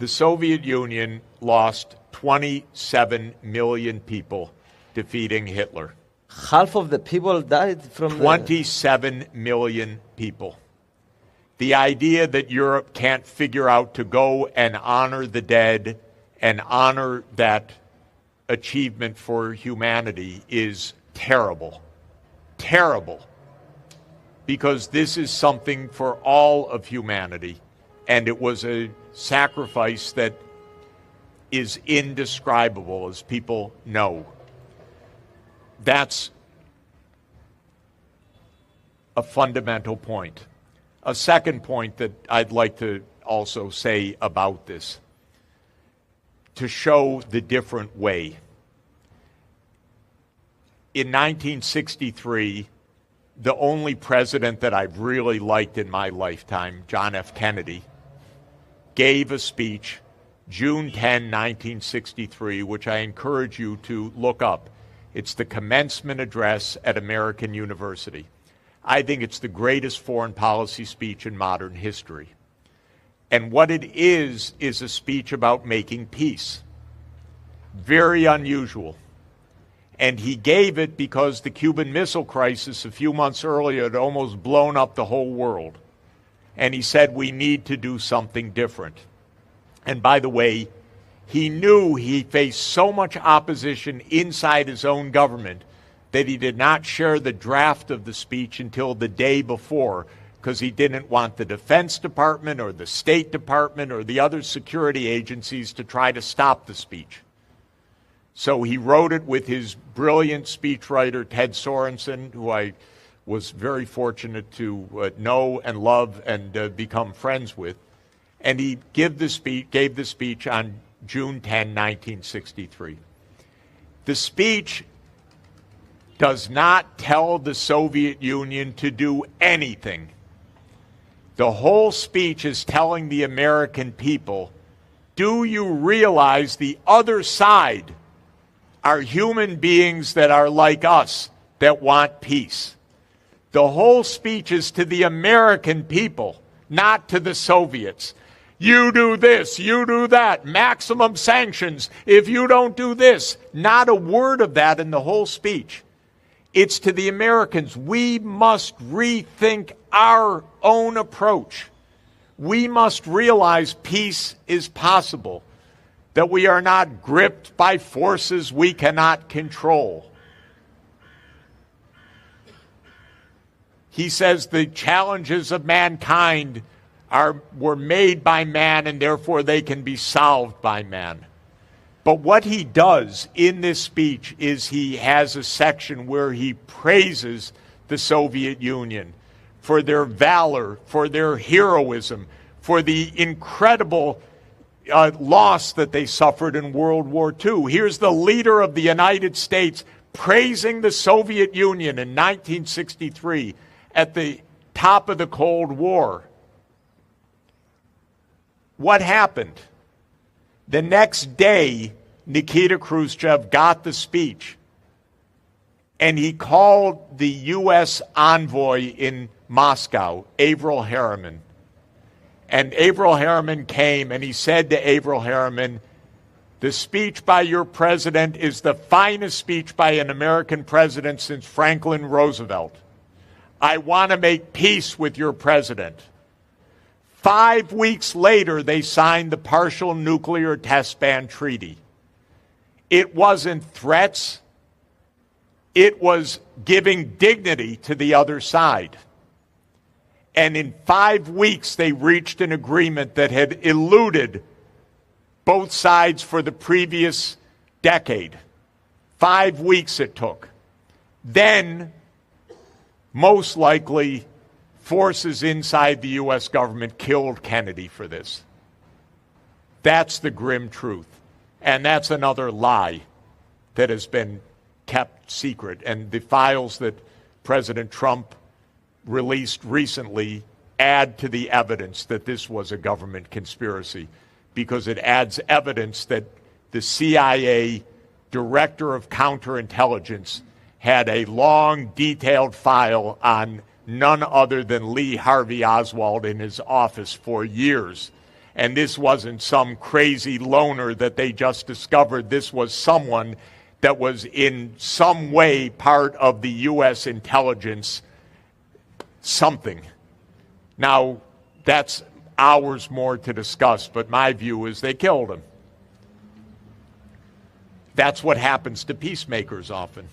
The Soviet Union lost 27 million people defeating Hitler. Half of the people died from 27 million people. The idea that Europe can't figure out to go and honor the dead and honor that achievement for humanity is terrible. Terrible. Because this is something for all of humanity, and it was a sacrifice that is indescribable, as people know. That's a fundamental point. A second point that I'd like to also say about this, to show the different way. In 1963, the only president that I've really liked in my lifetime, John F. Kennedy, gave a speech June 10, 1963, which I encourage you to look up. It's the commencement address at American University. I think it's the greatest foreign policy speech in modern history. And what it is a speech about making peace. Very unusual. And he gave it because the Cuban Missile Crisis a few months earlier had almost blown up the whole world. And he said, we need to do something different. And by the way, he knew he faced so much opposition inside his own government that he did not share the draft of the speech until the day before, because he didn't want the Defense Department or the State Department or the other security agencies to try to stop the speech. So he wrote it with his brilliant speechwriter, Ted Sorensen, who I was very fortunate to know and love and become friends with. And he gave the speech on June 10, 1963. The speech does not tell the Soviet Union to do anything. The whole speech is telling the American people, do you realize the other side are human beings that are like us, that want peace? The whole speech is to the American people, not to the Soviets. You do this, you do that, maximum sanctions if you don't do this. Not a word of that in the whole speech. It's to the Americans. We must rethink our own approach. We must realize peace is possible, that we are not gripped by forces we cannot control. He says the challenges of mankind were made by man, and therefore they can be solved by man. But what he does in this speech is he has a section where he praises the Soviet Union for their valor, for their heroism, for the incredible loss that they suffered in World War II. Here's the leader of the United States praising the Soviet Union in 1963 at the top of the Cold War. What happened? The next day, Nikita Khrushchev got the speech, and he called the U.S. envoy in Moscow, Averell Harriman. And Averell Harriman came, and he said to Averell Harriman, the speech by your president is the finest speech by an American president since Franklin Roosevelt. I want to make peace with your president. 5 weeks later, they signed the Partial Nuclear Test Ban Treaty. It wasn't threats. It was giving dignity to the other side. And in 5 weeks, they reached an agreement that had eluded both sides for the previous decade. 5 weeks it took. Then, most likely, forces inside the U.S. government killed Kennedy for this. That's the grim truth. And that's another lie that has been kept secret. And the files that President Trump released recently add to the evidence that this was a government conspiracy, because it adds evidence that the CIA director of counterintelligence had a long, detailed file on none other than Lee Harvey Oswald in his office for years. And this wasn't some crazy loner that they just discovered. This was someone that was in some way part of the U.S. intelligence something. Now, that's hours more to discuss, but my view is they killed him. That's what happens to peacemakers often.